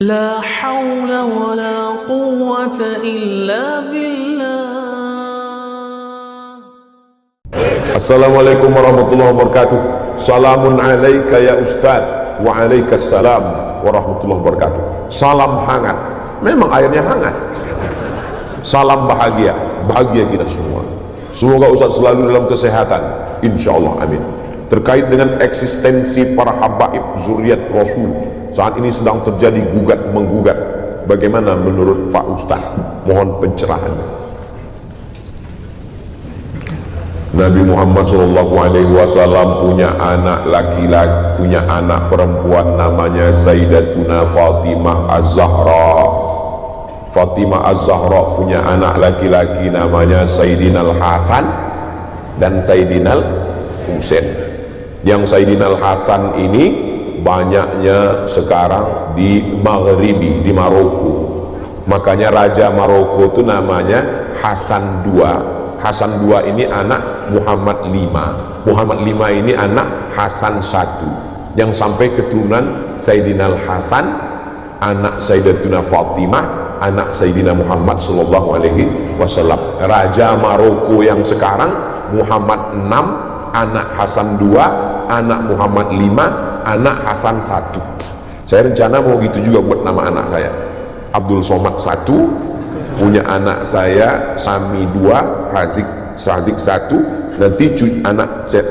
لا حول ولا قوة إلا بالله. Assalamualaikum warahmatullahi wabarakatuh. Salamun alaika ya Ustaz. Waalaikumsalam warahmatullahi wabarakatuh. Salam hangat. Memang airnya hangat. Salam bahagia. Bahagia kita semua. Semoga Ustaz selalu dalam kesehatan. Insyaallah, amin. Terkait dengan eksistensi para habaib zuriat Rasul, saat ini sedang terjadi gugat-menggugat. Bagaimana menurut Pak Ustaz? Mohon pencerahan. Nabi Muhammad SAW punya anak laki-laki, punya anak perempuan namanya Sayyidatuna Fatimah Az-Zahra. Fatimah Az-Zahra punya anak laki-laki namanya Sayyidina Al-Hasan dan Sayyidina Al-Husain. Yang Sayyidina Al-Hasan ini banyaknya sekarang di Maghribi, di Maroko. Makanya Raja Maroko itu namanya Hasan II. Hasan II ini anak Muhammad V. Muhammad V ini anak Hasan I, yang sampai keturunan Sayyidina Al-Hasan, anak Sayyidatuna Fatimah, anak Sayyidina Muhammad sallallahu alaihi wasallam. Raja Maroko yang sekarang Muhammad VI, anak Hasan II, anak Muhammad V, anak Hasan I. Saya rencana mau gitu juga buat nama anak saya. Abdul Somad I, punya anak saya Sami 2, Razik 1, nanti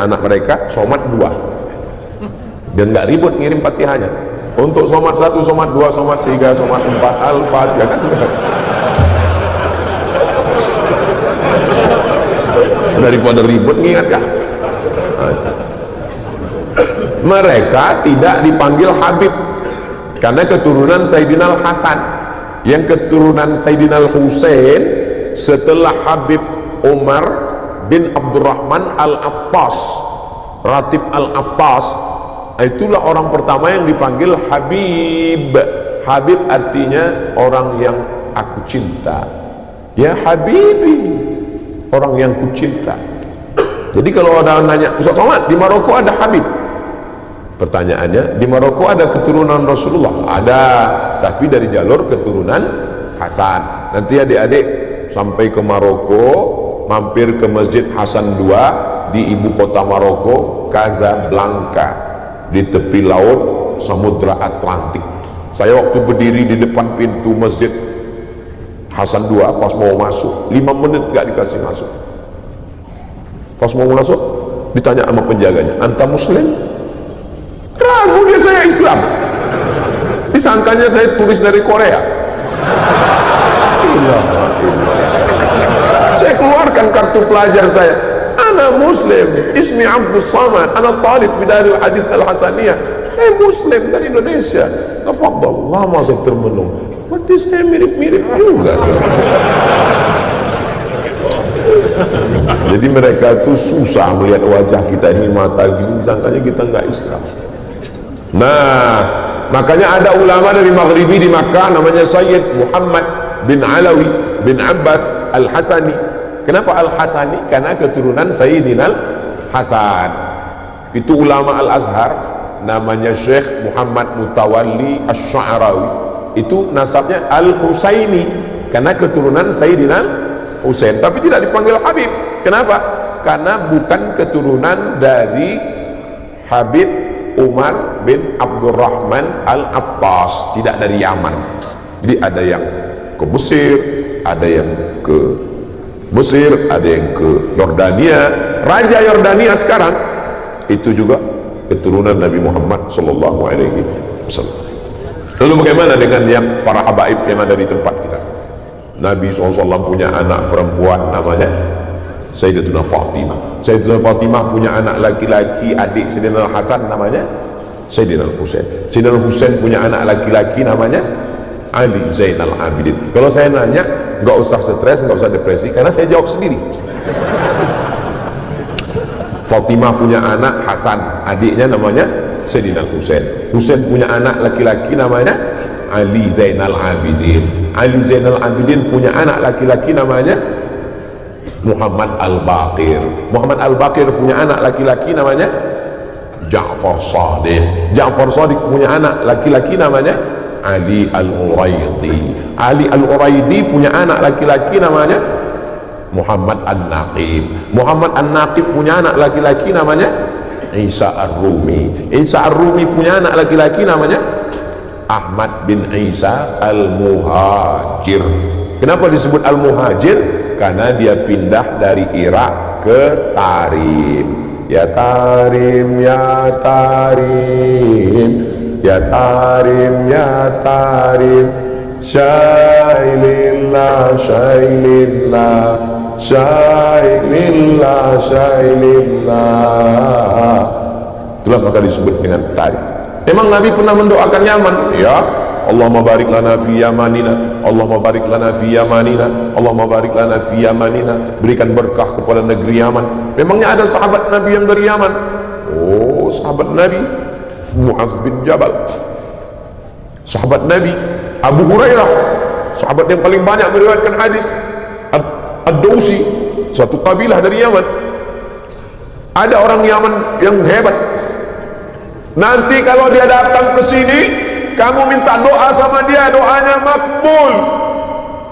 anak mereka Somad 2. Dan nggak ribut ngirim Fatihahnya. Untuk Somad 1, Somad 2, Somad 3, Somad 4, Al-Fatihah kan. Daripada ribut ngingatkah? Mereka tidak dipanggil Habib karena keturunan Sayyidina Al-Hasan. Yang keturunan Sayyidina Al-Husain setelah Habib Umar bin Abdurrahman Al-Abbas, Ratib Al-Abbas, itulah orang pertama yang dipanggil Habib. Habib artinya orang yang aku cinta. Ya Habibi, orang yang ku cinta. Jadi kalau ada nanya, Ustaz Somad, di Maroko ada Habib? Pertanyaannya, di Maroko ada keturunan Rasulullah? Ada, tapi dari jalur keturunan Hasan. Nanti adik-adik sampai ke Maroko, mampir ke Masjid Hasan II di ibu kota Maroko, Casablanca, di tepi laut Samudra Atlantik. Saya waktu berdiri di depan pintu Masjid Hasan II, pas mau masuk 5 menit gak dikasih masuk. Pas mau masuk ditanya sama penjaganya, anta muslim? Ragu dia, saya Islam. Disangkanya saya turis dari Korea. Saya keluarkan kartu pelajar saya, ana muslim, ismi Abdul Samad, ana talib fi Darul Hadis Al-Hasaniyah. Saya muslim dari Indonesia. Tafadhal, lama saya termenung. Berarti saya mirip-mirip juga. Jadi mereka tuh susah melihat wajah kita ini, mata gini, disangkanya kita nggak Islam. Nah, makanya ada ulama dari Maghribi di Makkah namanya Sayyid Muhammad bin Alawi bin Abbas Al-Hasani. Kenapa Al-Hasani? Karena keturunan Sayyidina Al-Hasan. Itu ulama Al-Azhar namanya Syekh Muhammad Mutawalli Asy-Sya'rawi. Itu nasabnya Al-Husaini karena keturunan Sayyidina Husain, tapi tidak dipanggil Habib. Kenapa? Karena bukan keturunan dari Habib Umar bin Abdurrahman Al-Abbas, tidak dari Yaman. Jadi ada yang ke Mesir, ada yang ke Mesir, ada yang ke Yordania. Raja Yordania sekarang itu juga keturunan Nabi Muhammad sallallahu alaihi wasallam. Lalu bagaimana dengan yang para habaib yang ada di tempat kita? Nabi SAW punya anak perempuan namanya Sayyidatuna Fatimah. Sayyidatuna Fatimah punya anak laki-laki, adik Sayyidina Al-Hasan namanya Sayyidina Al-Husain. Sayyidina Al-Husain punya anak laki-laki namanya Ali Zainal Abidin. Kalau saya nanya, nggak usah stres, nggak usah depresi, karena saya jawab sendiri. Fatimah punya anak Hasan, adiknya namanya Sayyidina Al-Husain. Husain punya anak laki-laki namanya Ali Zainal Abidin. Ali Zainal Abidin punya anak laki-laki namanya Muhammad Al-Baqir. Muhammad Al-Baqir punya anak laki-laki namanya Ja'far Shadiq. Ja'far Shadiq punya anak laki-laki namanya Ali Al-Uraidi. Ali Al-Uraidi punya anak laki-laki namanya Muhammad An-Naqib. Muhammad An-Naqib punya anak laki-laki namanya Isa Ar-Rumi. Isa Ar-Rumi punya anak laki-laki namanya Ahmad bin Isa Al-Muhajir. Kenapa disebut Al-Muhajir? Karena dia pindah dari Irak ke Tarim. Ya Tarim, ya Tarim, ya Tarim, ya Tarim, Syailillah, Syailillah, Syailillah, Syailillah. Itulah maka disebut dengan Tarim. Memang Nabi pernah mendoakan Yaman? Ya, Allahumma barik lana fi Yamanina, Allahumma barik lana fi Yamanina, Allahumma barik lana fi Yamanina. Berikan berkah kepada negeri Yaman. Memangnya ada sahabat Nabi yang dari Yaman? Oh, sahabat Nabi Muaz bin Jabal, sahabat Nabi Abu Hurairah, sahabat yang paling banyak meriwayatkan hadis. Ad-Dausi, satu kabilah dari Yaman. Ada orang Yaman yang hebat. Nanti kalau dia datang ke sini, kamu minta doa sama dia, doanya makbul.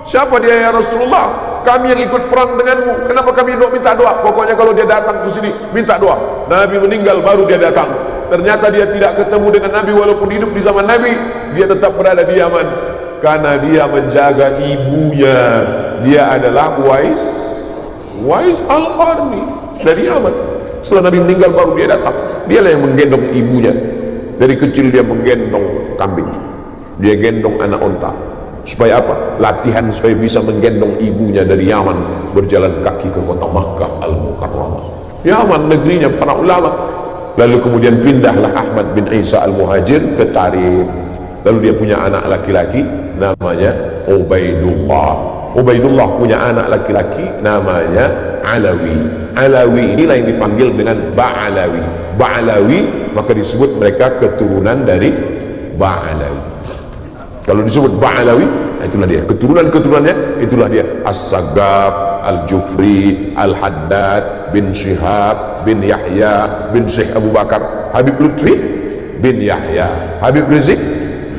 Siapa dia ya Rasulullah? Kami yang ikut perang denganmu. Kenapa kami minta doa? Pokoknya kalau dia datang ke sini, minta doa. Nabi meninggal baru dia datang. Ternyata dia tidak ketemu dengan Nabi walaupun hidup di zaman Nabi. Dia tetap berada di Yaman karena dia menjaga ibunya. Dia adalah Wais Al-Qarni dari Yaman. Setelah Nabi meninggal baru dia datang. Dialah yang menggendong ibunya. Dari kecil dia menggendong kambing, dia gendong anak onta. Supaya apa? Latihan supaya bisa menggendong ibunya dari Yaman, berjalan kaki ke kota Makkah Al-Mukarramah. Yaman negerinya para ulama. Lalu kemudian pindahlah Ahmad bin Isa Al-Muhajir ke Tarim. Lalu dia punya anak laki-laki namanya Ubaidullah. Ubaidullah punya anak laki-laki namanya Alawi. Alawi inilah yang dipanggil dengan Ba'alawi. Ba'alawi maka disebut mereka keturunan dari Ba'alawi. Kalau disebut Ba'alawi, itulah dia keturunan-keturunannya, itulah dia As-Sagaf, Al-Jufri, Al-Haddad bin Syihab bin Yahya bin Syekh Abu Bakar, Habib Lutfi bin Yahya, Habib Rizik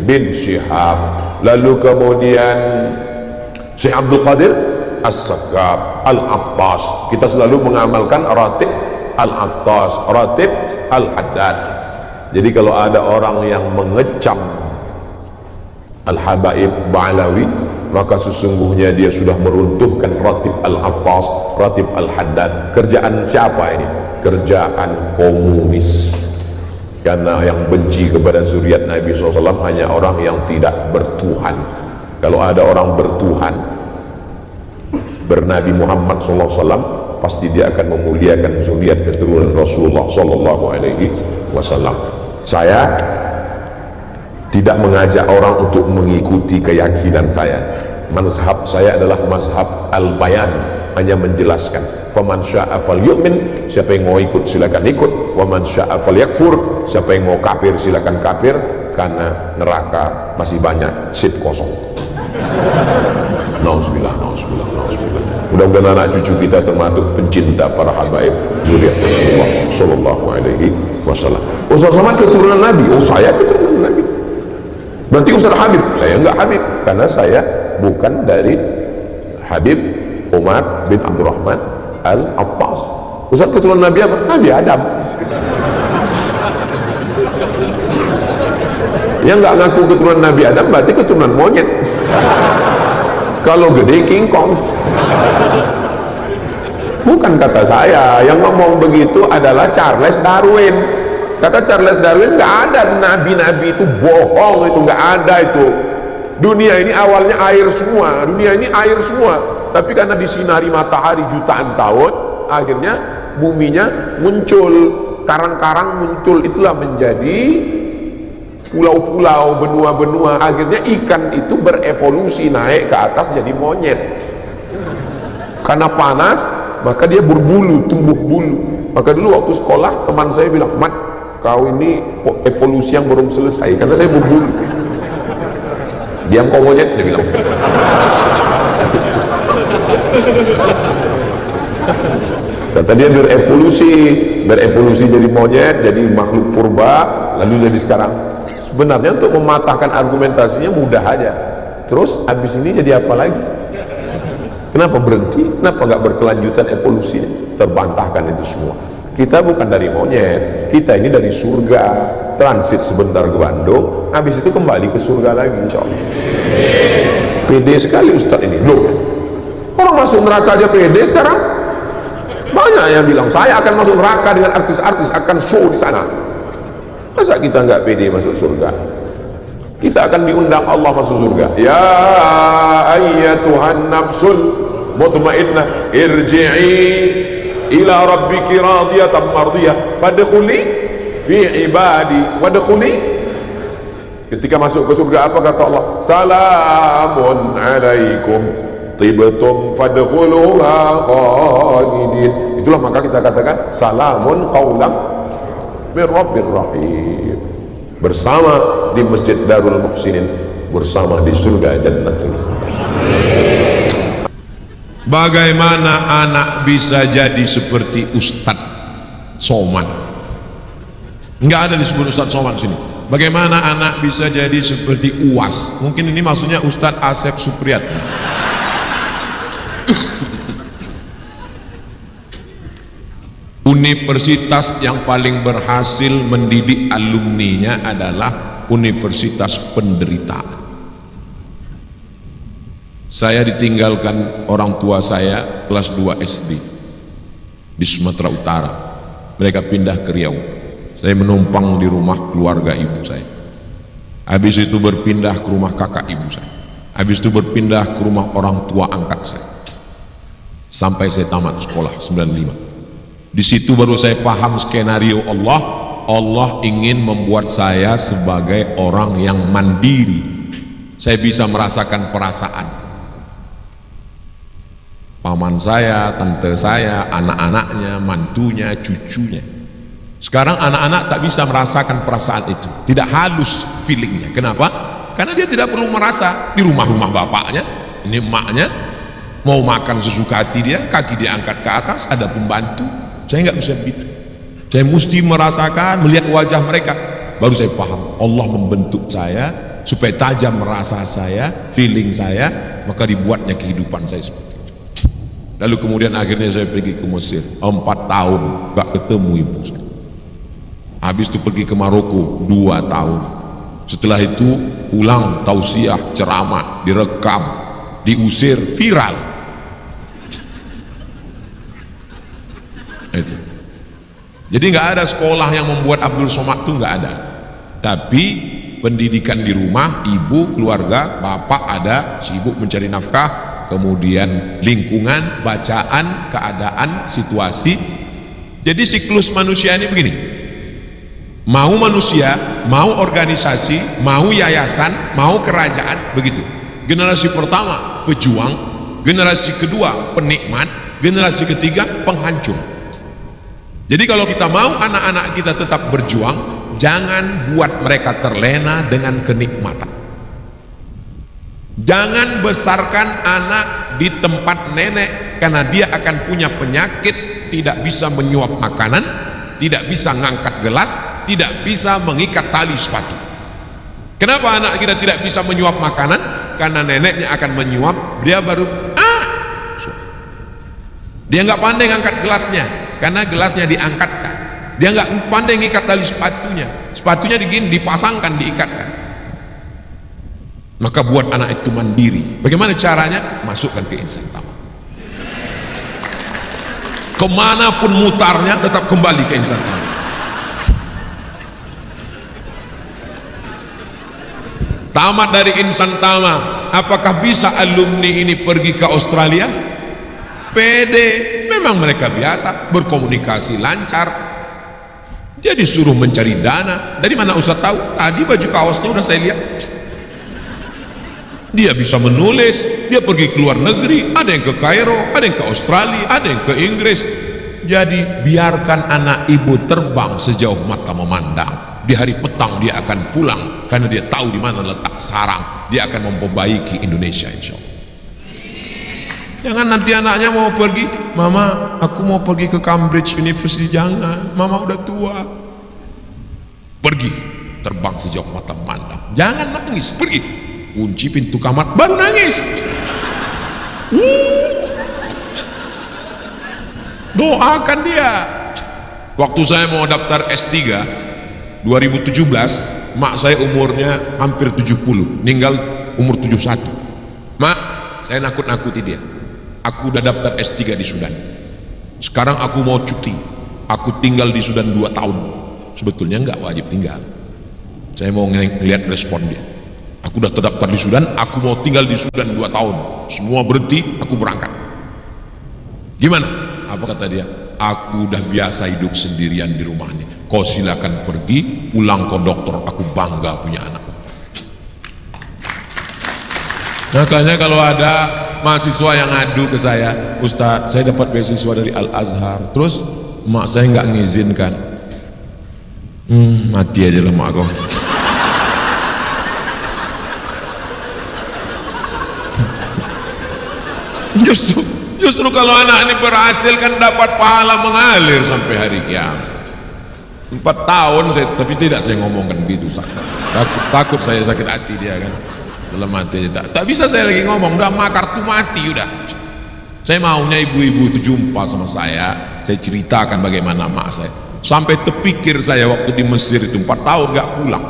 bin Syihab. Lalu kemudian Syekh Abdul Qadir As-Sagaf, Al-Attas. Kita selalu mengamalkan Ratib Al-Attas, Ratib Al-Haddad. Jadi kalau ada orang yang mengecam Al-Habaib Ba'alawi, maka sesungguhnya dia sudah meruntuhkan Ratib Al-Attas, Ratib Al-Haddad. Kerjaan siapa ini? Kerjaan komunis. Karena yang benci kepada zuriat Nabi SAW hanya orang yang tidak bertuhan. Kalau ada orang bertuhan, bernabi Muhammad SAW, pasti dia akan memuliakan zuriat keturunan Rasulullah SAW. Saya tidak mengajak orang untuk mengikuti keyakinan saya. Mazhab saya adalah mazhab al-bayan, hanya menjelaskan. Faman sya'a falyu'min, siapa yang mau ikut silakan ikut. Waman sya'a falyakfur, siapa yang mau kafir silakan kafir, karena neraka masih banyak seat kosong. Nauzubillah, nauzubillah, nauzubillah. Mudah-mudahan anak cucu kita termasuk pencinta para habaib zuriat Rasulullah sallallahu alaihi wasallam. Ustaz Somad keturunan Nabi. Oh, saya keturunan Nabi. Berarti Ustaz Habib? Saya enggak Habib, karena saya bukan dari Habib Umar bin Abdurrahman Al-Attas. Ustaz keturunan Nabi apa? Nabi Adam. Yang nggak ngaku keturunan Nabi Adam berarti keturunan monyet. Kalau gede King Kong. Bukan kata saya, yang ngomong begitu adalah Charles Darwin. Kata Charles Darwin, nggak ada nabi-nabi itu, bohong itu, nggak ada itu. Dunia ini awalnya air semua, dunia ini air semua, tapi karena disinari matahari jutaan tahun, akhirnya buminya muncul, karang-karang muncul, itulah menjadi pulau-pulau, benua-benua. Akhirnya ikan itu berevolusi naik ke atas jadi monyet. Karena panas, maka dia berbulu, tumbuh bulu. Maka dulu waktu sekolah teman saya bilang, "Mat, kau ini evolusi yang belum selesai karena saya berbulu." Diam kau monyet, saya bilang. Kata dia berevolusi jadi monyet, jadi makhluk purba, lalu jadi sekarang Sebenarnya untuk mematahkan argumentasinya mudah aja. Terus habis ini jadi apa lagi? Kenapa berhenti? Kenapa nggak berkelanjutan evolusi? Terbantahkan itu semua. Kita bukan dari monyet, kita ini dari surga. Transit sebentar ke Bandung, habis itu kembali ke surga lagi, insya Allah. Pede sekali Ustadz ini. Loh, orang masuk neraka aja pede sekarang. Banyak yang bilang saya akan masuk neraka dengan artis-artis, akan show di sana. Masa kita nggak pede masuk surga? Kita akan diundang Allah masuk surga. Ya ayyatuhan nafsul mutmainnah irji'i ila rabbiki radiyatan mardiyah fadkhuli fi ibadi wadkhuli. Ketika masuk ke surga apa kata Allah? Salamun alaikum tibtum fadkhuluha khalidin. Itulah maka kita katakan salamun qaulan min rabbir rahim. Bersama di Masjid Darul Muhsinin, bersama di surga Jannatul Firdaus. Bagaimana anak bisa jadi seperti Ustadz Somad? Enggak ada disebut Ustadz Somad sini. Bagaimana anak bisa jadi seperti UAS? Mungkin ini maksudnya Ustadz Asep Supriyat. Universitas yang paling berhasil mendidik alumninya adalah universitas penderitaan. Saya ditinggalkan orang tua saya kelas 2 SD di Sumatera Utara. Mereka pindah ke Riau. Saya menumpang di rumah keluarga ibu saya. Habis itu berpindah ke rumah kakak ibu saya. Habis itu berpindah ke rumah orang tua angkat saya. Sampai saya tamat sekolah 95. Di situ baru saya paham skenario Allah. Allah ingin membuat saya sebagai orang yang mandiri. Saya bisa merasakan perasaan paman saya, tante saya, anak-anaknya, mantunya, cucunya. Sekarang anak-anak tak bisa merasakan perasaan itu, tidak halus feelingnya. Kenapa? Karena dia tidak perlu merasa. Di rumah-rumah bapaknya, ini emaknya, mau makan sesuka hati dia, kaki dia angkat ke atas, ada pembantu. Saya nggak bisa begitu. Saya mesti merasakan, melihat wajah mereka, baru saya paham. Allah membentuk saya supaya tajam merasa saya, feeling saya, maka dibuatnya kehidupan saya seperti itu. Lalu kemudian akhirnya saya pergi ke Mesir 4 tahun gak ketemu ibu saya. Habis itu pergi ke Maroko 2 tahun. Setelah itu pulang, tausiah, ceramah, direkam, diusir, viral. Itu. Jadi nggak ada sekolah yang membuat Abdul Somad itu nggak ada. Tapi pendidikan di rumah, ibu, keluarga, bapak ada, sibuk mencari nafkah, kemudian lingkungan, bacaan, keadaan, situasi. Jadi siklus manusia ini begini. Mau manusia, mau organisasi, mau yayasan, mau kerajaan, begitu. Generasi pertama pejuang, generasi kedua penikmat, generasi ketiga penghancur. Jadi kalau kita mau anak-anak kita tetap berjuang, jangan buat mereka terlena dengan kenikmatan. Jangan besarkan anak di tempat nenek, karena dia akan punya penyakit, tidak bisa menyuap makanan, tidak bisa ngangkat gelas, tidak bisa mengikat tali sepatu. Kenapa anak kita tidak bisa menyuap makanan? Karena neneknya akan menyuap, dia baru dia nggak pandai ngangkat gelasnya, karena gelasnya diangkatkan. Dia nggak pandai ngikat tali sepatunya, sepatunya dipasangkan, diikatkan. Maka buat anak itu mandiri. Bagaimana caranya? Masukkan ke insan taman. Kemanapun mutarnya tetap kembali ke insan taman. Tamat dari insan taman, apakah bisa alumni ini pergi ke Australia? Pede, memang mereka biasa berkomunikasi lancar. Dia disuruh mencari dana. Dari mana Ustaz tahu? Tadi baju kaosnya udah saya lihat. Dia bisa menulis, dia pergi ke luar negeri, ada yang ke Kairo, ada yang ke Australia, ada yang ke Inggris. Jadi biarkan anak ibu terbang sejauh mata memandang. Di hari petang dia akan pulang, karena dia tahu di mana letak sarang. Dia akan memperbaiki Indonesia, insya Allah. Jangan nanti anaknya mau pergi, mama aku mau pergi ke Cambridge University. Jangan, mama udah tua. Pergi, terbang sejauh mata jangan nangis, pergi. Kunci pintu kamar, baru nangis. Doakan dia. Waktu saya mau daftar S3 2017, mak saya umurnya hampir 70, meninggal umur 71. Mak, saya nakut-nakuti dia. Aku udah daftar S3 di Sudan. Sekarang aku mau cuti. Aku tinggal di Sudan 2 tahun. Sebetulnya nggak wajib tinggal. Saya mau ngeliat respon dia. Aku udah terdaftar di Sudan, aku mau tinggal di Sudan 2 tahun. Semua berhenti, aku berangkat. Gimana? Apa kata dia? Aku udah biasa hidup sendirian di rumah ini. Kau silakan pergi, pulang ke dokter. Aku bangga punya anak. Makanya kalau ada mahasiswa yang ngadu ke saya, Ustadz, saya dapat beasiswa dari Al-Azhar, terus mak saya nggak ngizinkan. Mati aja lah mak kau. Justru kalau anak ini berhasil kan dapat pahala mengalir sampai hari kiamat. 4 tahun saya, tapi tidak saya ngomongkan begitu. Takut saya sakit hati dia kan. Dalam hati aja tak bisa saya lagi ngomong, udah mak kartu mati udah. Saya maunya ibu-ibu itu jumpa sama saya ceritakan bagaimana mak saya. Sampai terpikir saya waktu di Mesir itu 4 tahun nggak pulang.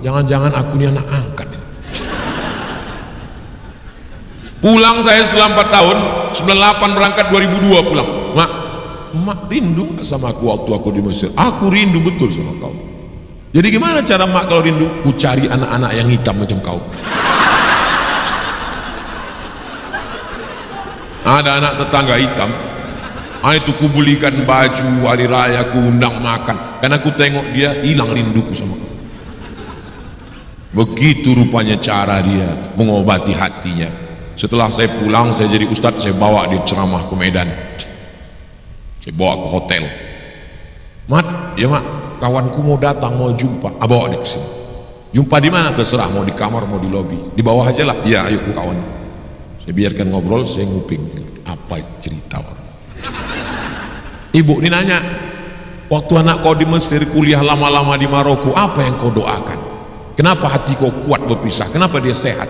Jangan-jangan aku ini anak angkat. Pulang saya setelah 4 tahun, 98 berangkat 2002 pulang. Mak rindu sama aku waktu aku di Mesir. Aku rindu betul sama kau. Jadi gimana cara mak kalau rindu? Ku cari anak-anak yang hitam macam kau. Ada anak tetangga hitam, itu ku belikan baju hari raya, ku undang makan. Karena ku tengok dia hilang rinduku sama kau. Begitu rupanya cara dia mengobati hatinya. Setelah saya pulang, saya jadi ustadz, saya bawa dia ceramah ke Medan. Saya bawa ke hotel. Mat, ya mak, kawanku mau datang, mau jumpa. Bawa dia ke sini. Jumpa di mana terserah, mau di kamar, mau di lobi. Di bawah aja lah. Ya, ayo ku kawan. Saya biarkan ngobrol, saya nguping. Apa cerita? Ibu ini nanya, waktu anak kau di Mesir, kuliah lama-lama di Maroko, apa yang kau doakan? Kenapa hati kau kuat berpisah? Kenapa dia sehat?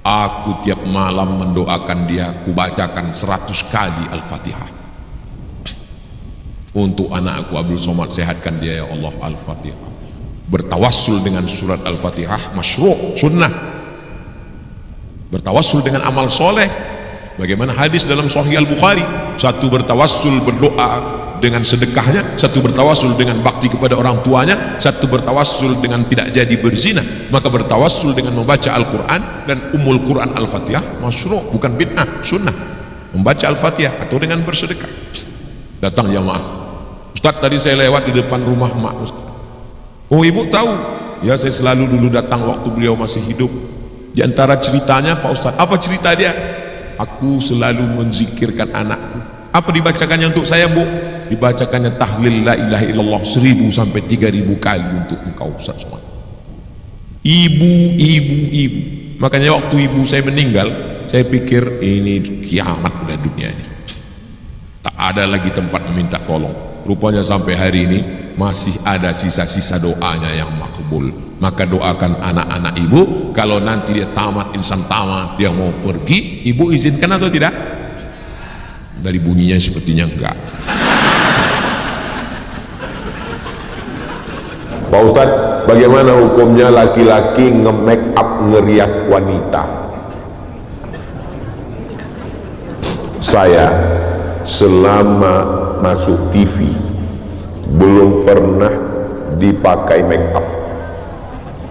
Aku tiap malam mendoakan dia, kubacakan 100 kali Al-Fatihah. Untuk anakku Abdul Somad, sehatkan dia ya Allah. Al-Fatihah. Bertawassul dengan surat Al-Fatihah masyru', sunnah. Bertawassul dengan amal soleh, bagaimana hadis dalam Sahih Al-Bukhari. Satu bertawassul berdoa dengan sedekahnya, satu bertawassul dengan bakti kepada orang tuanya, satu bertawassul dengan tidak jadi berzina. Maka bertawassul dengan membaca Al-Quran dan Ummul Quran Al-Fatihah masyru', bukan bid'ah, sunnah. Membaca Al-Fatihah atau dengan bersedekah. Datang jamaah, Ustadz tadi saya lewat di depan rumah mak Ustadz. Oh ibu tahu? Ya saya selalu dulu datang waktu beliau masih hidup. Di antara ceritanya Pak Ustadz, apa cerita dia? Aku selalu menzikirkan anakku. Apa dibacakannya untuk saya bu? Dibacakannya tahlil la ilaha illallah 1000 sampai 3000 kali untuk engkau Ustaz Somad. Ibu. Makanya waktu ibu saya meninggal, saya pikir ini kiamat udah dunia ini. Tak ada lagi tempat meminta tolong. Rupanya sampai hari ini masih ada sisa-sisa doanya yang makbul. Maka doakan anak-anak ibu, kalau nanti dia tamat, insan tamat, dia mau pergi, ibu izinkan atau tidak? Dari bunyinya sepertinya enggak. Pak Ustadz, bagaimana hukumnya laki-laki nge-make up ngerias wanita? Saya selama masuk TV belum pernah dipakai make up.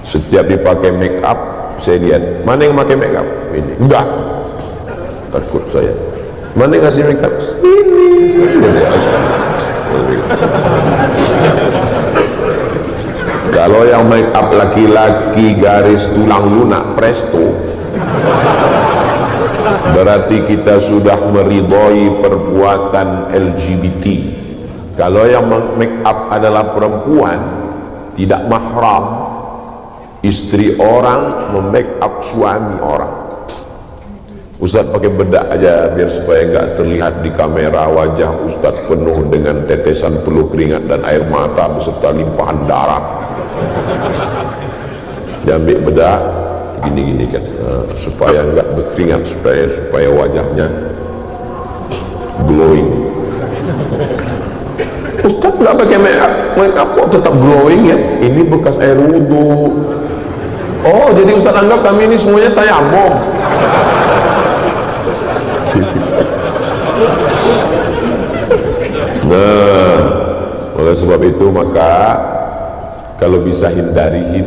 Setiap dipakai make up, saya lihat mana yang pakai make up ini, enggak, takut saya. Mana yang ngasih make up sini. Kalau yang make up laki-laki garis tulang lunak presto, berarti kita sudah meridhoi perbuatan LGBT. Kalau yang make up adalah perempuan tidak mahram, istri orang memake up suami orang. Ustadz pakai bedak aja biar supaya nggak terlihat di kamera wajah Ustadz penuh dengan tetesan peluh keringat dan air mata beserta limpahan darah. dia ambil bedak gini-gini kan, supaya enggak berkeringat, supaya wajahnya glowing. Ustaz nggak pakai make up kok tetap glowing ya? Ini bekas air wudhu. Oh, jadi Ustaz anggap kami ini semuanya tayamum. Nah, oleh sebab itu maka kalau bisa hindari.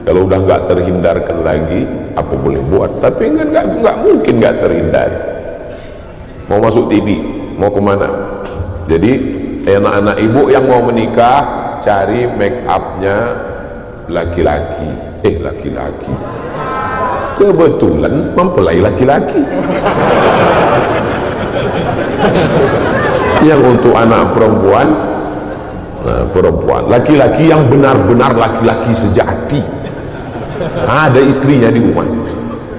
Kalau udah nggak terhindarkan lagi, apa boleh buat? Tapi nggak mungkin nggak terhindari. Mau masuk TV, mau kemana? Jadi anak-anak ibu yang mau menikah, cari make upnya laki-laki. Laki-laki. Kebetulan mempelai laki-laki. Yang untuk anak perempuan, laki-laki yang benar-benar laki-laki sejati. Ada istrinya di rumah,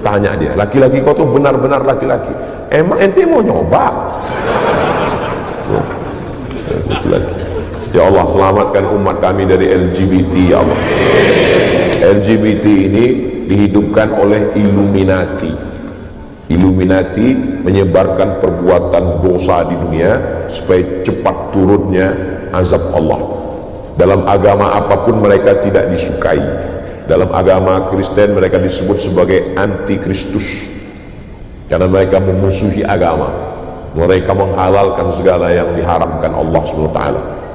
tanya dia, laki-laki kau tuh benar-benar laki-laki, emang ente mau nyoba? Laki-laki. Ya Allah, selamatkan umat kami dari LGBT ya Allah. LGBT ini dihidupkan oleh Illuminati menyebarkan perbuatan dosa di dunia supaya cepat turunnya azab Allah. Dalam agama apapun mereka tidak disukai. Dalam agama Kristen mereka disebut sebagai antikristus karena mereka memusuhi agama, mereka menghalalkan segala yang diharamkan Allah SWT.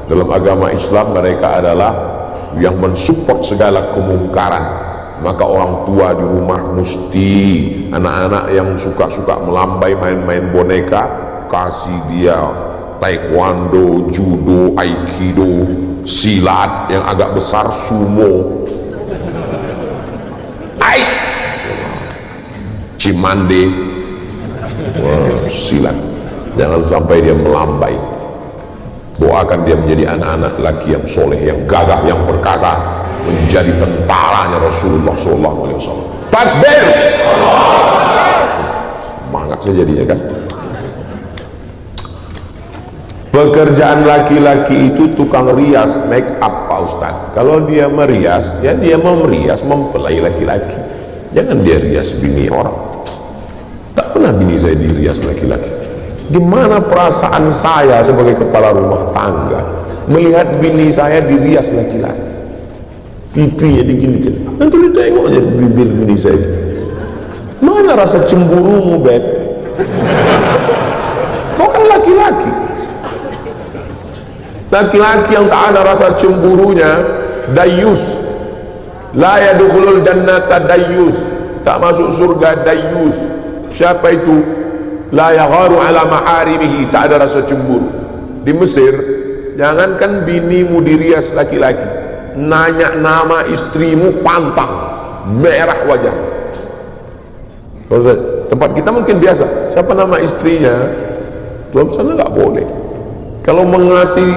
Dalam agama Islam mereka adalah yang mensupport segala kemungkaran. Maka orang tua di rumah mesti anak-anak yang suka-suka melambai main-main boneka, kasih dia taekwondo, judo, aikido, silat yang agak besar, sumo, cimande, silat. Jangan sampai dia melambai. Doakan dia menjadi anak-anak laki yang soleh, yang gagah, yang perkasa, menjadi tentaranya Rasulullah SAW. Takbir! Semangat saja dia kan. Pekerjaan laki-laki itu tukang rias, make up Pak Ustaz. Kalau dia merias, ya dia merias mempelai laki-laki. Jangan dia rias bini orang. Tak pernah bini saya dirias laki-laki. Di mana perasaan saya sebagai kepala rumah tangga melihat bini saya dirias laki-laki, pipinya diginikan, nanti lu tengok aja bibir bini saya. Mana rasa cemburumu, Beb? Kau kan laki-laki. Laki-laki yang tak ada rasa cemburunya dayus. La yadkhulul jannata dayus, tak masuk surga dayus. Siapa itu? La yagharu ala maharimihi, tak ada rasa cemburu. Di Mesir, jangankan binimu dirias laki-laki, nanya nama istrimu pantang, merah wajah. Kalau tempat kita mungkin biasa, siapa nama istrinya? Tuan sana nggak boleh. Kalau mengasih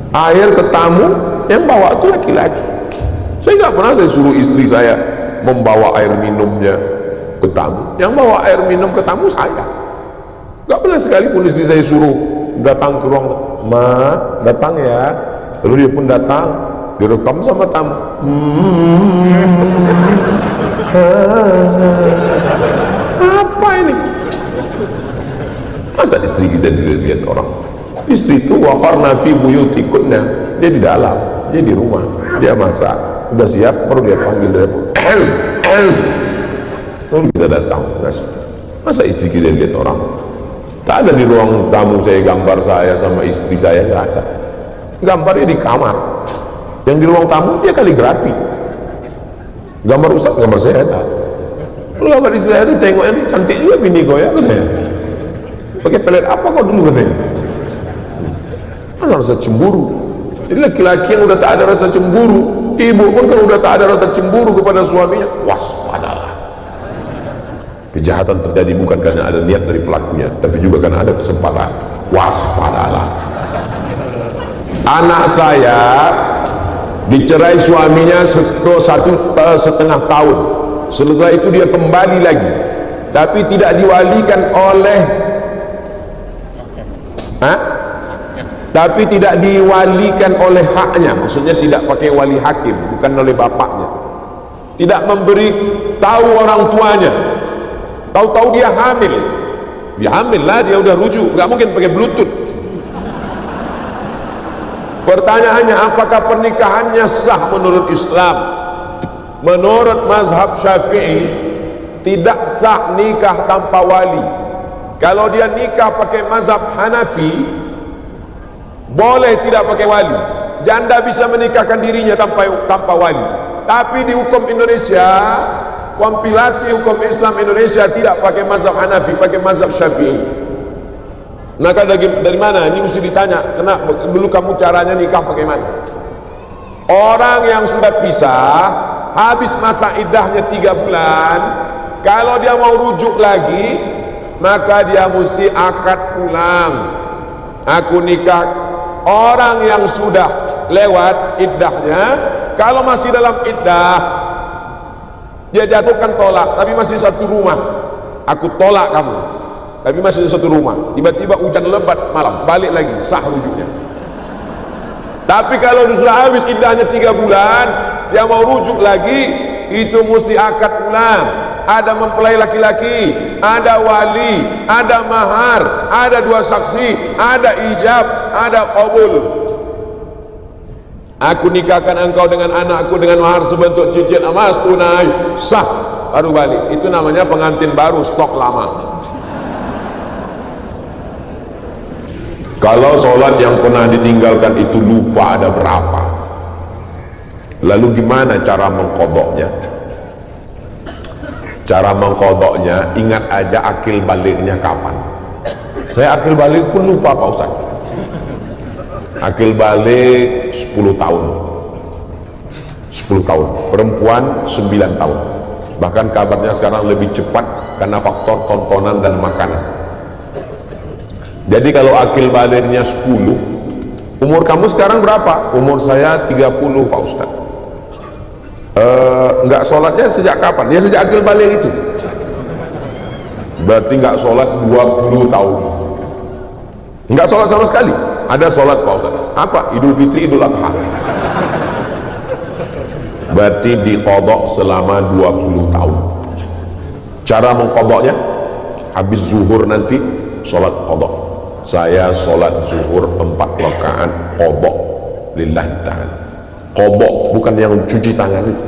air ke tamu, yang bawa itu laki-laki. Saya nggak pernah saya suruh istri saya membawa air minumnya ke tamu. Yang bawa air minum ke tamu saya. Nggak pernah sekalipun istri saya suruh datang ke ruang, ma datang ya. Lalu dia pun datang, direkam sama tamu. Apa ini? Masa istri kita dilihat orang? Istri itu waqarna fi buyutikunna, dia di dalam, dia di rumah, dia masak, udah siap baru dia panggil dia. Lalu kita datang. Masa istri kita lihat orang? Tak ada di ruang tamu saya gambar saya sama istri saya, nggak ada. Gambarnya di kamar. Yang di ruang tamu dia kaligrafi. Gambar Ustaz, gambar saya ada. Lalu gambar istri saya itu tengok ini cantik juga bini kau ya, katanya. Pakai pelet apa kau dulu, katanya? Ada rasa cemburu. Jadi laki-laki yang udah tak ada rasa cemburu, ibu pun kalau udah tak ada rasa cemburu kepada suaminya, waspadalah. Kejahatan terjadi bukan karena ada niat dari pelakunya, tapi juga karena ada kesempatan. Waspadalah. Anak saya dicerai suaminya 1,5 tahun. Setelah itu dia kembali lagi, tapi tidak diwalikan oleh tapi tidak diwalikan oleh haknya, maksudnya tidak pakai wali hakim, bukan oleh bapaknya. tidak memberi tahu orang tuanya, tahu-tahu dia hamil. Dia hamil lah, dia udah rujuk, nggak mungkin pakai bluetooth. Pertanyaannya, apakah pernikahannya sah menurut Islam? Menurut mazhab Syafi'i, tidak sah nikah tanpa wali. Kalau dia nikah pakai mazhab Hanafi, boleh tidak pakai wali. Janda bisa menikahkan dirinya tanpa wali. Tapi di hukum Indonesia, kompilasi hukum Islam Indonesia tidak pakai mazhab Hanafi, pakai mazhab Syafi'i. Maka dari mana? Ini mesti ditanya. Kena dulu kamu caranya nikah bagaimana? Orang yang sudah pisah, habis masa iddahnya 3 bulan, kalau dia mau rujuk lagi, maka dia mesti akad pulang. Aku nikah. Orang yang sudah lewat iddahnya, kalau masih dalam iddah, dia jatuhkan tolak, tapi masih satu rumah. Aku tolak kamu, tapi masih satu rumah. Tiba-tiba hujan lebat malam, balik lagi, sah rujuknya. Tapi kalau sudah habis iddahnya 3 bulan, dia mau rujuk lagi, itu mesti akad ulang. Ada mempelai laki-laki, ada wali, ada mahar, ada 2 saksi, ada ijab, ada qabul. Aku nikahkan engkau dengan anakku dengan mahar sebentuk cincin emas tunai, sah, baru balik. Itu namanya pengantin baru, stok lama. Kalau sholat yang pernah ditinggalkan itu lupa ada berapa, lalu gimana cara mengqadhanya? Cara mengqadhanya, ingat aja akil baliknya kapan. Saya akil balik pun lupa Pak Ustaz. Akil balik 10 tahun. 10 tahun. Perempuan 9 tahun. Bahkan kabarnya sekarang lebih cepat karena faktor tontonan dan makanan. Jadi kalau akil baliknya 10, umur kamu sekarang berapa? Umur saya 30 Pak Ustaz. Enggak sholatnya sejak kapan? Ya sejak akil balik itu. Berarti enggak sholat 20 tahun. Enggak sholat sama sekali. Ada sholat Pak Ustaz. Apa? Idul Fitri, Idul Adha. Berarti diqadha selama 20 tahun. Cara mengqadhanya, habis zuhur nanti sholat qadha. Saya sholat zuhur 4 rakaat qadha lillahi ta'ala. Qadha bukan yang cuci tangan itu.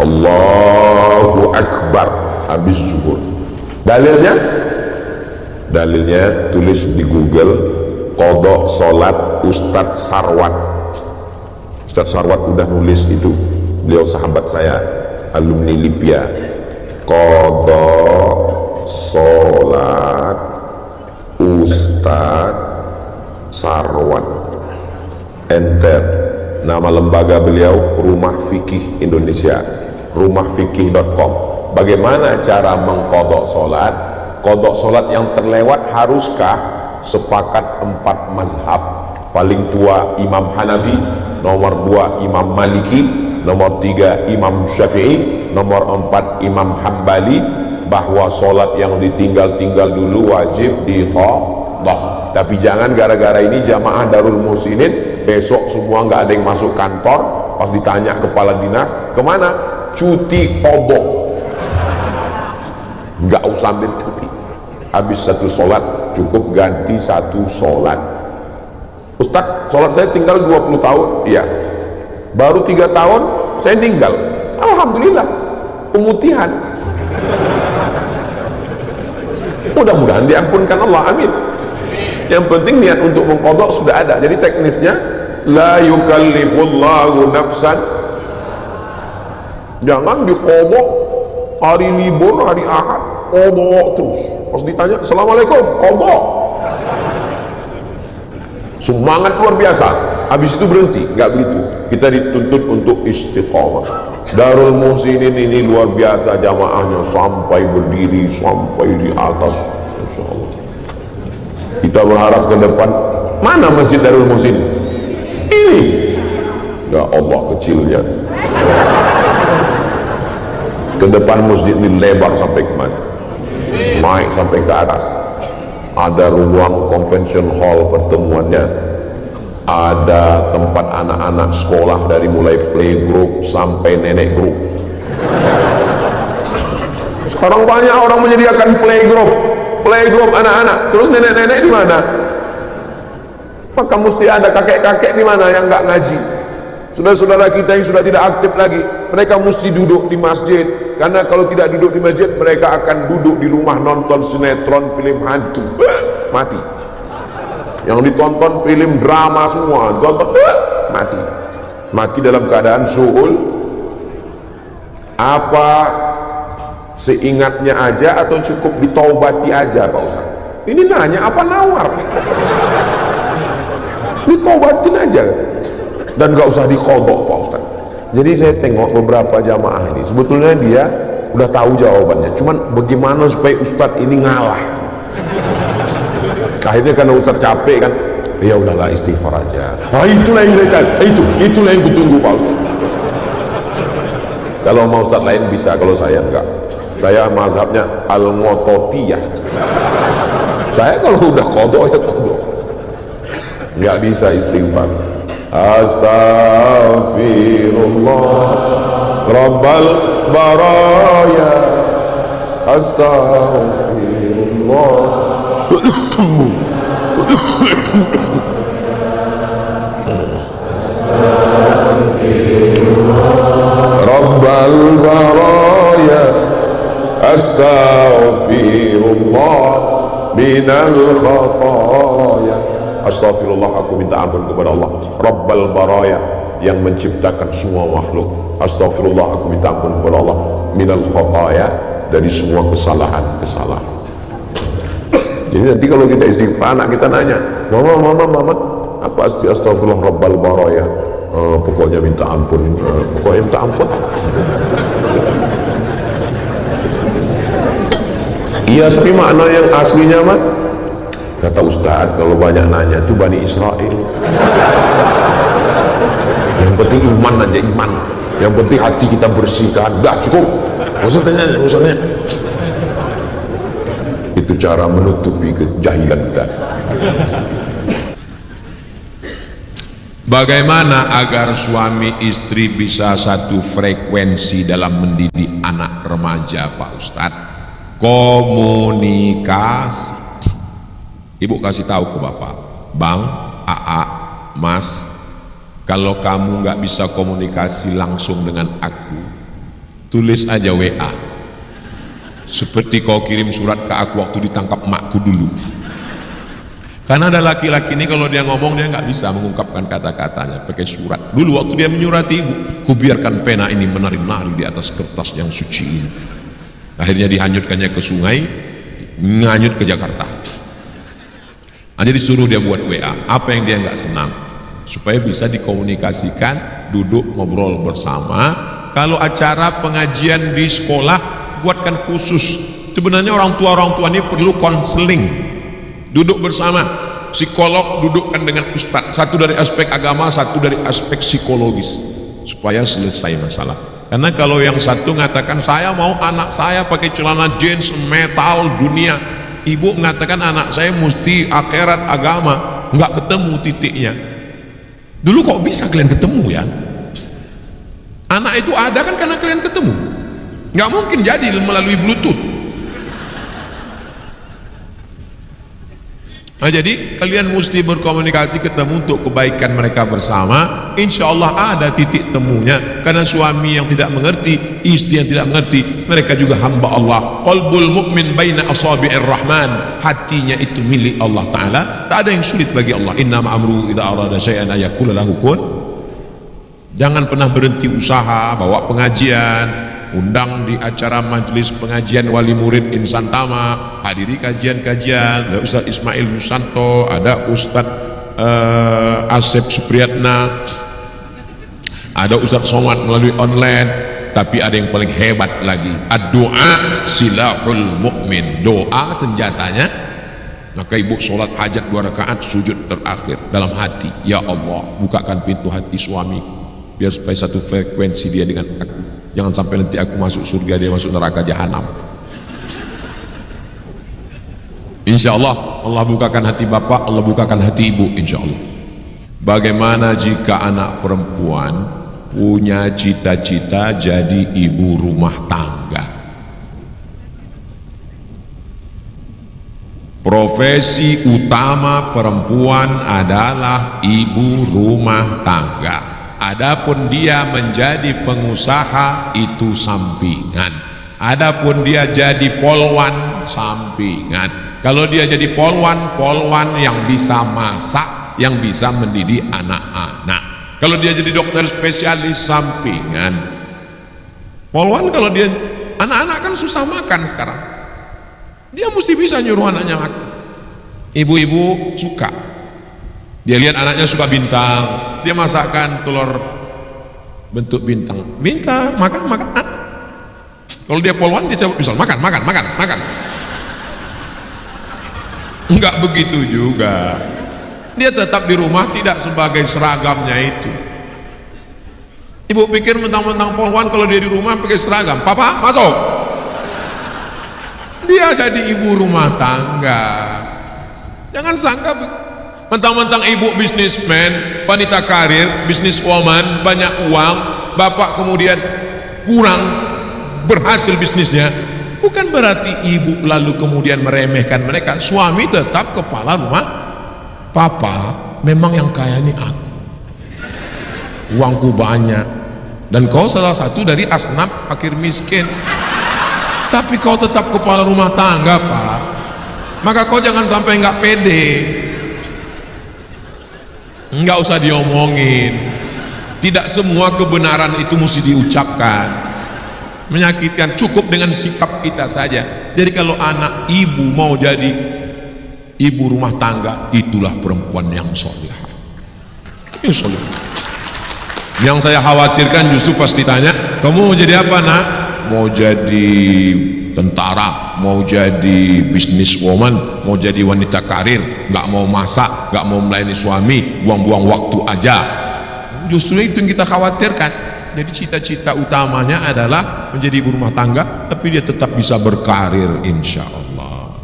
Allahu Akbar habis zuhur. Dalilnya tulis di Google, qadha sholat Ustadz Sarwat. Ustadz Sarwat udah nulis itu, beliau sahabat saya, alumni Libya. Qadha sholat Ustadz Sarwat, enter. Nama lembaga beliau Rumah Fikih Indonesia, rumahfikih.com. Bagaimana cara mengqadha sholat? Qadha sholat yang terlewat haruskah? Sepakat 4 mazhab. Paling tua Imam Hanafi, nomor 2 Imam Maliki, nomor 3 Imam Syafi'i, nomor 4 Imam Hambali, bahwa sholat yang ditinggal-tinggal dulu wajib diqadha. Tapi jangan gara-gara ini jamaah Darul Muhsinin besok semua nggak ada yang masuk kantor, pas ditanya kepala dinas kemana, cuti qadha. Nggak usah ambil cuti, habis satu sholat cukup ganti satu sholat. Ustaz, sholat saya tinggal 20 tahun. Iya, baru 3 tahun saya tinggal, alhamdulillah, pemutihan. Mudah-mudahan diampunkan Allah, amin. Yang penting niat untuk mengqadha sudah ada. Jadi teknisnya, la yukallifullahu nafsan, jangan diqadha hari libur, hari Ahad qadha terus. Pas ditanya assalamualaikum, qadha. Semangat luar biasa, habis itu berhenti. Nggak begitu, kita dituntut untuk istiqamah. Darul Muhsinin ini luar biasa, jamaahnya sampai berdiri, sampai di atas. Insya Allah kita berharap ke depan, mana masjid Darul Muhsinin ini? Ya Allah, kecilnya. Ke depan masjid ini lebar sampai kemana, naik sampai ke atas. Ada ruang convention hall pertemuannya, ada tempat anak-anak sekolah dari mulai playgroup sampai nenek group. Sekarang banyak orang menyediakan playgroup anak-anak, terus nenek-nenek di mana? Maka mesti ada kakek-kakek di mana yang nggak ngaji. Saudara-saudara kita yang sudah tidak aktif lagi, mereka mesti duduk di masjid, karena kalau tidak duduk di masjid mereka akan duduk di rumah nonton sinetron, film hantu, mati. Yang ditonton film drama semua, tonton mati dalam keadaan su'ul. Apa seingatnya aja atau cukup ditaubati aja Pak Ustaz? Ini nanya apa nawar? Ditaubatin aja dan gak usah dikodok Pak Ustaz. Jadi saya tengok beberapa jamaah ini, sebetulnya dia udah tahu jawabannya, cuman bagaimana supaya Ustaz ini ngalah. Akhirnya karena Ustaz capek kan, ya udahlah istighfar aja. Nah itulah yang saya cari, itulah yang kutunggu Pak Ustaz. Kalau mau Ustaz lain bisa, kalau saya enggak. Saya mazhabnya al-ngototiyah. Saya kalau udah kodok ya kodok, nggak bisa istighfar. Astaghfirullah Rabbal baraya, astaghfirullah Rabbal baraya, astaghfirullah minal khataya. Astaghfirullah, aku minta ampun kepada Allah Rabbal baraya, yang menciptakan semua makhluk. Astaghfirullah, aku minta ampun kepada Allah minal khataya, dari semua kesalahan-kesalahan. Jadi nanti kalau kita istighfar, anak kita nanya, mama apa astaghfirullah Rabbal baraya? Pokoknya minta ampun, pokoknya minta ampun. Iya, tapi makna yang aslinya mah, kata Ustaz, kalau banyak nanya itu Bani Israel. Yang penting iman aja, iman. Yang penting hati kita bersihkan. Dah cukup. Maksudnya. Itu cara menutupi kejahilan kita. Bagaimana agar suami istri bisa satu frekuensi dalam mendidik anak remaja Pak Ustadz? Komunikasi. Ibu kasih tahu ke bapak, Bang, AA, Mas, kalau kamu nggak bisa komunikasi langsung dengan aku, tulis aja WA. Seperti kau kirim surat ke aku waktu ditangkap makku dulu. Karena ada laki-laki ini kalau dia ngomong dia nggak bisa mengungkapkan kata-katanya pakai surat. Dulu waktu dia menyurati ibu, ku biarkan pena ini menari-nari di atas kertas yang suci ini. Akhirnya dihanyutkannya ke sungai, nganyut ke Jakarta. Hanya disuruh dia buat WA. Apa yang dia nggak senang, supaya bisa dikomunikasikan, duduk ngobrol bersama. Kalau acara pengajian di sekolah, buatkan khusus. Sebenarnya orang tua ini perlu konseling. Duduk bersama psikolog, dudukkan dengan ustadz, satu dari aspek agama, satu dari aspek psikologis, supaya selesai masalah. Karena kalau yang satu mengatakan saya mau anak saya pakai celana jeans metal dunia, ibu mengatakan anak saya mesti akhirat agama, nggak ketemu titiknya. Dulu kok bisa kalian ketemu ya? Anak itu ada kan karena kalian ketemu, nggak mungkin jadi melalui Bluetooth. Nah, jadi kalian mesti berkomunikasi, ketemu untuk kebaikan mereka bersama. Insya Allah ada titik temunya. Karena suami yang tidak mengerti, istri yang tidak mengerti, mereka juga hamba Allah. Qalbul mu'min baina asabi'ir rahman, hatinya itu milik Allah Ta'ala. Tak ada yang sulit bagi Allah. Innama amruhu idza arada syai'an ayaqula lahu kun. Jangan pernah berhenti usaha, bawa pengajian, undang di acara majelis pengajian wali murid Insan Tama, hadiri kajian-kajian. Ada Ustaz Ismail Yusanto, ada Ustaz Asep Supriyatna, ada Ustaz Somad melalui online. Tapi ada yang paling hebat lagi, ad-doa silahul mu'min, doa senjatanya. Maka ibu sholat hajat 2 rakaat, sujud terakhir dalam hati, ya Allah bukakan pintu hati suami biar supaya satu frekuensi dia dengan aku. Jangan sampai nanti aku masuk surga, dia masuk neraka jahanam. Insya Allah Allah bukakan hati bapak, Allah bukakan hati ibu, insya Allah. Bagaimana jika anak perempuan punya cita-cita jadi ibu rumah tangga? Profesi utama perempuan adalah ibu rumah tangga. Adapun dia menjadi pengusaha itu sampingan. Adapun dia jadi polwan sampingan. Kalau dia jadi polwan yang bisa masak, yang bisa mendidik anak-anak. Kalau dia jadi dokter spesialis sampingan. Polwan kalau dia, anak-anak kan susah makan sekarang, dia mesti bisa nyuruh anaknya makan. Ibu-ibu suka, dia lihat anaknya suka bintang, dia masakkan telur bentuk bintang, makan. Kalau dia polwan, dia coba bisa makan. Enggak begitu juga. Dia tetap di rumah tidak sebagai seragamnya itu. Ibu pikir mentang-mentang polwan kalau dia di rumah pakai seragam, papa masuk. Dia jadi ibu rumah tangga. Jangan sangka mentang-mentang ibu bisnismen, wanita karir, bisniswoman, banyak uang, bapak kemudian kurang berhasil bisnisnya. Bukan berarti ibu lalu kemudian meremehkan mereka. Suami tetap kepala rumah. Papa memang yang kaya ini aku, uangku banyak, dan kau salah satu dari asnaf fakir miskin, tapi kau tetap kepala rumah tangga, Pak. Maka kau jangan sampai nggak pede. Nggak usah diomongin. Tidak semua kebenaran itu mesti diucapkan. Menyakitkan, cukup dengan sikap kita saja. Jadi kalau anak ibu mau jadi ibu rumah tangga, itulah perempuan yang solehah. Ini solehah. Yang saya khawatirkan justru pas ditanya, kamu mau jadi apa nak? Mau jadi tentara, mau jadi bisniswoman, mau jadi wanita karir, nggak mau masak, nggak mau melayani suami, buang-buang waktu aja. Justru itu yang kita khawatirkan. Jadi cita-cita utamanya adalah menjadi ibu rumah tangga, tapi dia tetap bisa berkarir insya Allah.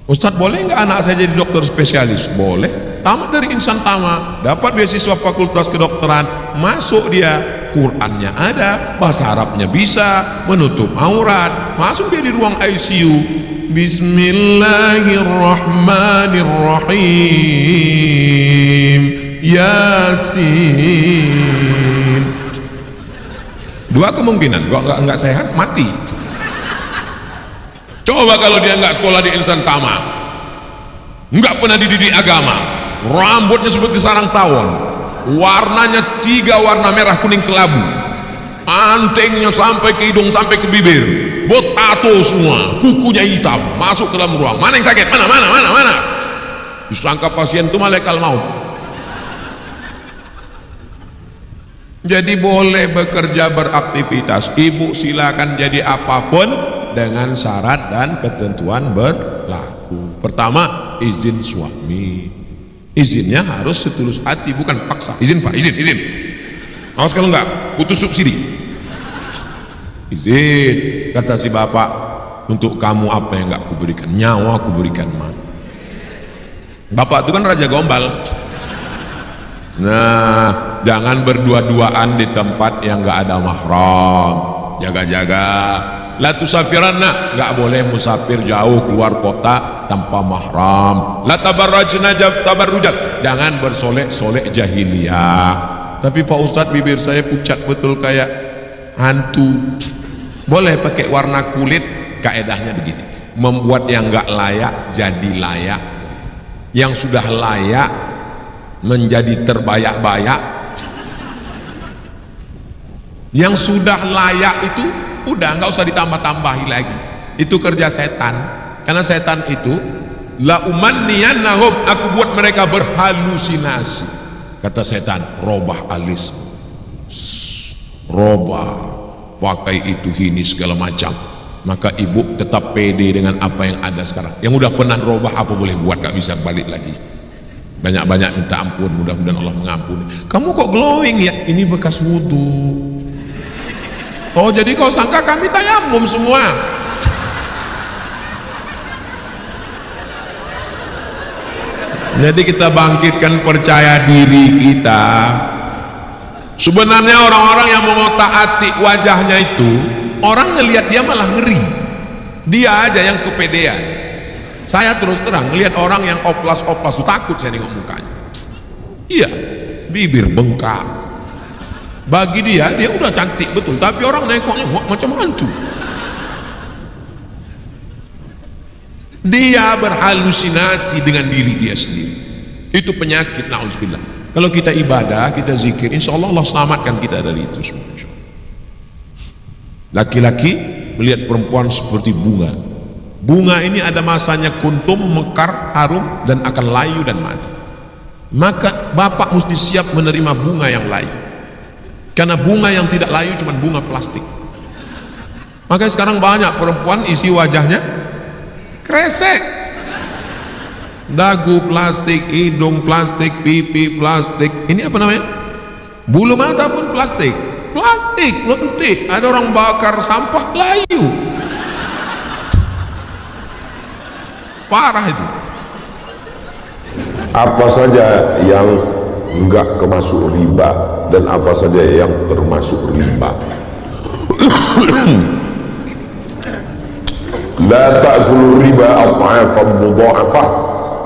Ustadz, boleh nggak anak saya jadi dokter spesialis? Boleh. Tamat dari Insan Tama, dapat beasiswa fakultas kedokteran, masuk dia, Qurannya ada, bahasa Arabnya bisa, menutup aurat, masuk dia di ruang ICU. Bismillahirrahmanirrahim. Yasin. Dua kemungkinan, nggak sehat, mati. Coba kalau dia nggak sekolah di Insan Tama, nggak pernah dididik agama, rambutnya seperti sarang tawon, warnanya 3 warna merah kuning kelabu, antingnya sampai ke hidung sampai ke bibir, botato semua, kukunya hitam, masuk ke dalam ruang. Mana yang sakit? Mana? Disangka pasien itu malaikat maut. Jadi boleh bekerja, beraktivitas. Ibu silakan jadi apapun dengan syarat dan ketentuan berlaku. Pertama, izin suami. Izinnya harus setulus hati, bukan paksa. Izin Pak, izin. Awas kalau enggak, putus subsidi. Izin, kata si bapak, untuk kamu apa yang enggak kuberikan? Nyawa kuberikan, Mak. Bapak itu kan raja gombal. Nah, jangan berdua-duaan di tempat yang nggak ada mahram. Jaga-jaga. La tusafiranna, nggak boleh musafir jauh keluar kota tanpa mahram. La tabarrajna tabarrujat, jangan bersolek-solek jahiliyah. Tapi Pak Ustadz, bibir saya pucat betul kayak hantu. Boleh pakai warna kulit, kaedahnya begini. Membuat yang nggak layak jadi layak, yang sudah layak menjadi terbayak-bayak. Yang sudah layak itu udah nggak usah ditambah-tambahi lagi. Itu kerja setan. Karena setan itu la umanniyannahum, aku buat mereka berhalusinasi. Kata setan, robah alis, robah, pakai itu ini segala macam. Maka ibu tetap pede dengan apa yang ada sekarang. Yang udah pernah robah apa boleh buat, nggak bisa balik lagi. Banyak-banyak minta ampun, mudah-mudahan Allah mengampuni. Kamu kok glowing ya? Ini bekas wudhu. Oh, jadi kau sangka kami tayamum semua? Jadi kita bangkitkan percaya diri kita. Sebenarnya orang-orang yang mengotak-atik wajahnya itu, orang ngelihat dia malah ngeri. Dia aja yang kepedean. Saya terus terang ngelihat orang yang oplas-oplas, takut saya nengok mukanya. Iya, bibir bengkak. Bagi dia udah cantik betul, tapi orang nengoknya macam hantu. Dia berhalusinasi dengan diri dia sendiri. Itu penyakit, na'udzubillah. Kalau kita ibadah, kita zikir, insya Allah Allah selamatkan kita dari itu semua. Laki-laki melihat perempuan seperti bunga. Bunga ini ada masanya kuntum, mekar, harum, dan akan layu dan mati. Maka bapak mesti siap menerima bunga yang layu. Karena bunga yang tidak layu cuma bunga plastik. Maka sekarang banyak perempuan isi wajahnya kresek. Dagu plastik, hidung plastik, pipi plastik. Ini apa namanya? Bulu mata pun plastik. Plastik, lentik. Ada orang bakar sampah layu. Parah itu. Apa saja yang enggak termasuk riba dan apa saja yang termasuk riba? La ta'kulu riba adha'afan mudha'afah.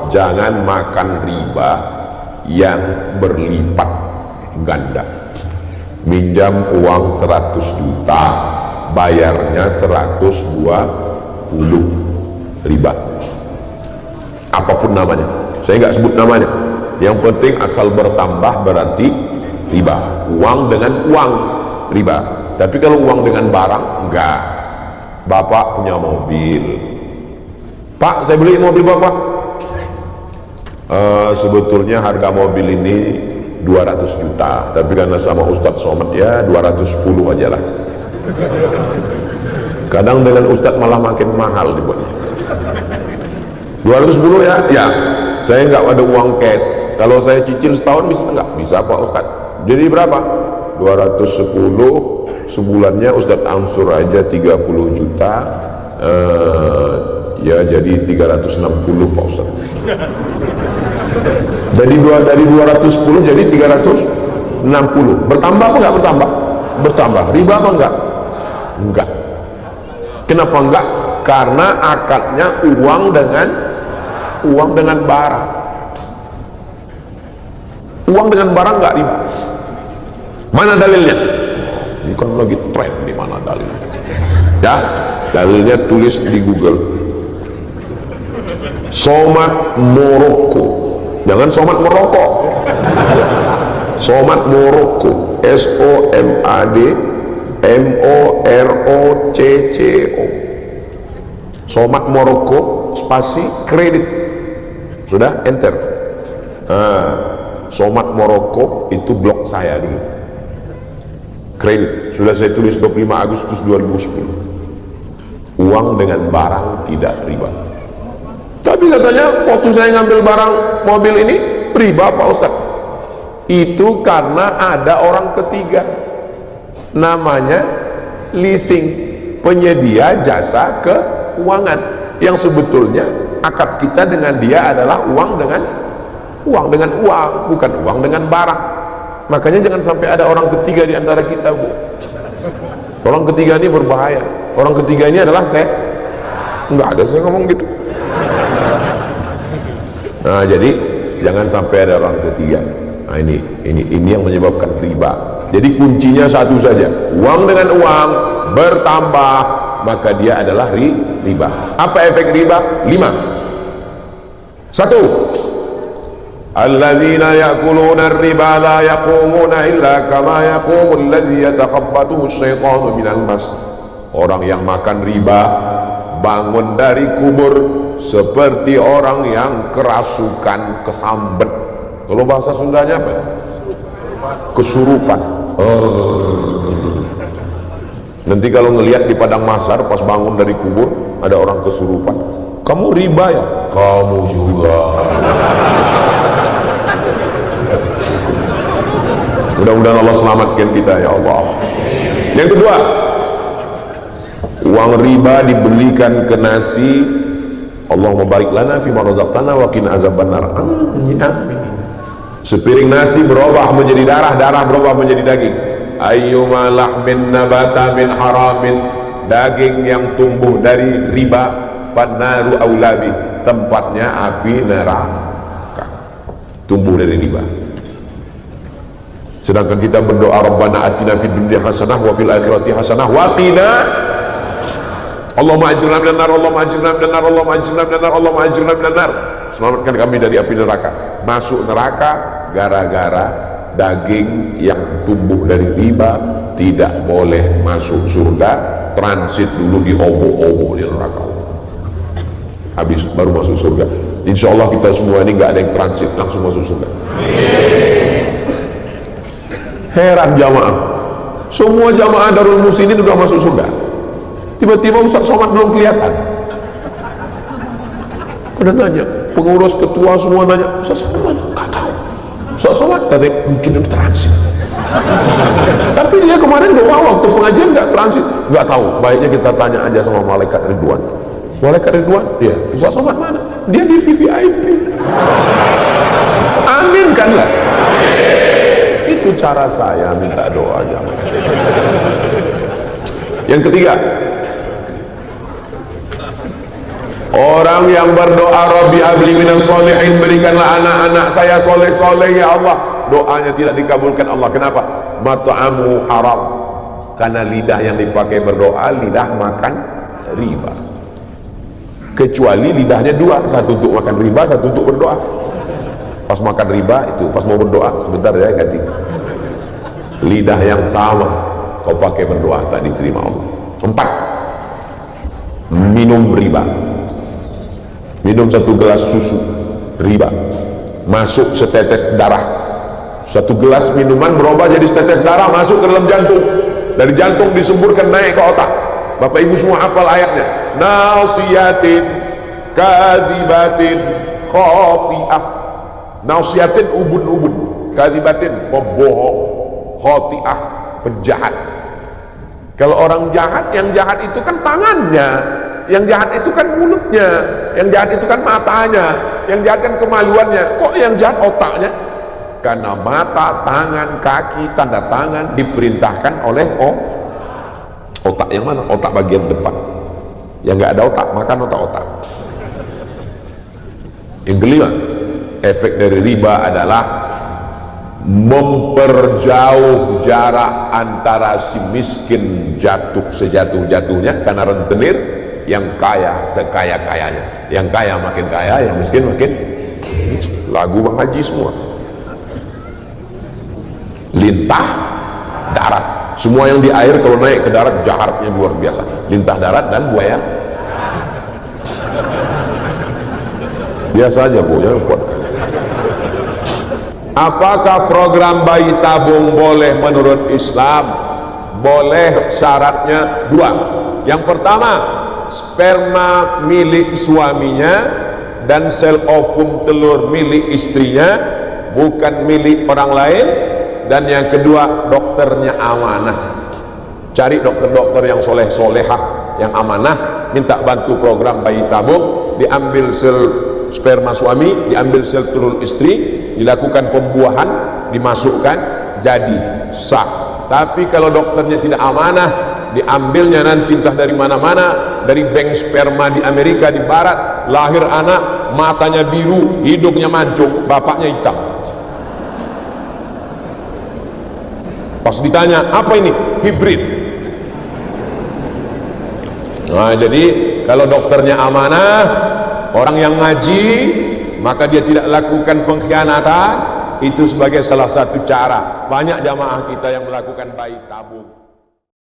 Jangan makan riba yang berlipat ganda. Minjam uang 100 juta, bayarnya 120, riba. Apapun namanya, saya nggak sebut namanya. Yang penting asal bertambah berarti riba. Uang dengan uang riba. Tapi kalau uang dengan barang enggak. Bapak punya mobil, Pak, saya beli mobil Bapak. Sebetulnya harga mobil ini 200 juta, tapi karena sama Ustadz Somad ya 210 aja lah. Kadang dengan Ustadz malah makin mahal dibuatnya. 210 ya, ya. Saya nggak ada uang cash. Kalau saya cicil setahun bisa nggak? Bisa Pak Ustadz. Jadi berapa? 210 sebulannya Ustadz angsur aja 30 juta. Ya jadi 360 Pak Ustadz. Dari 210 jadi 360. Bertambah apa enggak bertambah? Bertambah. Riba apa enggak? Enggak. Kenapa enggak? Karena akadnya uang dengan barang. Uang dengan barang enggak riba. Mana dalilnya? Ini kan lagi tren, di mana dalilnya? Ya, dalilnya tulis di Google. Somad Moroko. Jangan somat merokok. Somat Moroko. SOMAD MOROCCO. Somat Moroko spasi kredit. Sudah enter. Somat Moroko itu blog saya dulu. Kredit sudah saya tulis 25 Agustus 2010. Uang dengan barang tidak riba. Tapi katanya waktu saya ngambil barang mobil ini riba Pak Ustadz. Itu karena ada orang ketiga, namanya leasing, penyedia jasa keuangan, yang sebetulnya akad kita dengan dia adalah uang dengan uang, bukan uang dengan barang. Makanya jangan sampai ada orang ketiga di antara kita, Bu. Orang ketiga ini berbahaya. Orang ketiga ini adalah saya. Enggak ada saya ngomong gitu. Nah, jadi jangan sampai ada orang ketiga. Nah, ini yang menyebabkan riba. Jadi kuncinya satu saja, uang dengan uang bertambah, maka dia adalah riba. Apa efek riba? 5. 1. Alladzina ya'kuluna ar-riba la yaqumuna illa kama yaqumu alladzi yatakhabbathu asy-syaitanu minal mas. Orang yang makan riba bangun dari kubur seperti orang yang kerasukan, kesambet. Kalau bahasa Sundanya apa? Kesurupan. Nanti kalau ngelihat di padang mahsyar pas bangun dari kubur ada orang kesurupan, kamu riba ya? Kamu juga. Mudah-mudahan Allah selamatkan kita ya Allah. Yang kedua, uang riba dibelikan ke nasi Allahumma barik lana fi ma razaqtana wa qina azabannar. Amin. Sepiring nasi berubah menjadi darah, darah berubah menjadi daging. Ayyuma lahmin nabata min haramin, daging yang tumbuh dari riba, fannaru aulabi, tempatnya api neraka. Tumbuh dari riba. Sedangkan kita berdoa Rabbana atina fid dunya hasanah wa fil akhirati hasanah wa qina Allahumma ajirna minan nar, Allahumma ajirna minan nar, Allahumma ajirna minan nar, Allahumma ajirna minan nar. Selamatkan kami dari api neraka. Masuk neraka gara-gara daging yang tumbuh dari riba, tidak boleh masuk surga, transit dulu di obo-obo di neraka. Habis baru masuk surga. Insya Allah kita semua ini nggak ada yang transit langsung masuk surga. Heran jamaah, semua jamaah Darul Muslimin udah masuk surga, tiba-tiba Ustaz Somad belum kelihatan. Pada nanya, pengurus ketua semua nanya, Ustaz Somad mana? Nggak tahu. Ustaz Somad katanya mungkin udah transit. Tapi dia kemarin doa waktu pengajian nggak transit, nggak tahu. Baiknya kita tanya aja sama malaikat Ridwan. Malaikat Ridwan, ya Ustaz Somad mana? Dia di VVIP. Amin kan lah. Itu cara saya minta doa jamaah. Yang ketiga, orang yang berdoa Rabbi habli minas sholihin, berikanlah anak-anak saya soleh-soleh ya Allah, doanya tidak dikabulkan Allah. Kenapa? Mat'amu haram, karena lidah yang dipakai berdoa lidah makan riba. Kecuali lidahnya dua, satu untuk makan riba, satu untuk berdoa. Pas makan riba itu, pas mau berdoa sebentar ya ganti. Lidah yang sama kau pakai berdoa tak diterima Allah. 4. Minum riba. Minum 1 gelas susu riba, masuk setetes darah. 1 gelas minuman berubah jadi setetes darah, masuk ke dalam jantung. Dari jantung disemburkan naik ke otak. Bapak ibu semua hafal ayatnya. Nasiyatin kadzibatin khati'ah. Nasiyatin ubun-ubun, kadzibatin pembohong, khati'ah penjahat. Kalau orang jahat, yang jahat itu kan tangannya, yang jahat itu kan mulutnya, yang jahat itu kan matanya, yang jahat kan kemaluannya. Kok yang jahat otaknya? Karena mata, tangan, kaki, tanda tangan diperintahkan oleh otak. Yang mana? Otak bagian depan. Yang nggak ada otak, makan otak-otak. Yang kelima, efek dari riba adalah memperjauh jarak antara si miskin jatuh sejatuh-jatuhnya karena rentenir, yang kaya sekaya-kayanya. Yang kaya makin kaya, yang miskin makin miskin. Lagu Bang Haji semua. Lintah darat, semua yang di air kalau naik ke darat jahatnya luar biasa. Lintah darat dan buaya biasa aja, Bu, jangan kuatkan. Apakah program bayi tabung boleh menurut Islam? Boleh, syaratnya 2. Yang pertama, sperma milik suaminya dan sel ovum telur milik istrinya, bukan milik orang lain. Dan yang kedua, dokternya amanah. Cari dokter-dokter yang soleh-solehah, yang amanah, minta bantu program bayi tabung, diambil sel sperma suami, diambil sel telur istri, dilakukan pembuahan, dimasukkan, jadi sah. Tapi kalau dokternya tidak amanah, diambilnya nanti entah dari mana-mana, dari bank sperma di Amerika, di barat, lahir anak, matanya biru, hidungnya mancung, bapaknya hitam. Pas ditanya, apa ini? Hibrid. Nah, jadi kalau dokternya amanah, orang yang ngaji, maka dia tidak lakukan pengkhianatan. Itu sebagai salah satu cara. Banyak jamaah kita yang melakukan bayi tabung.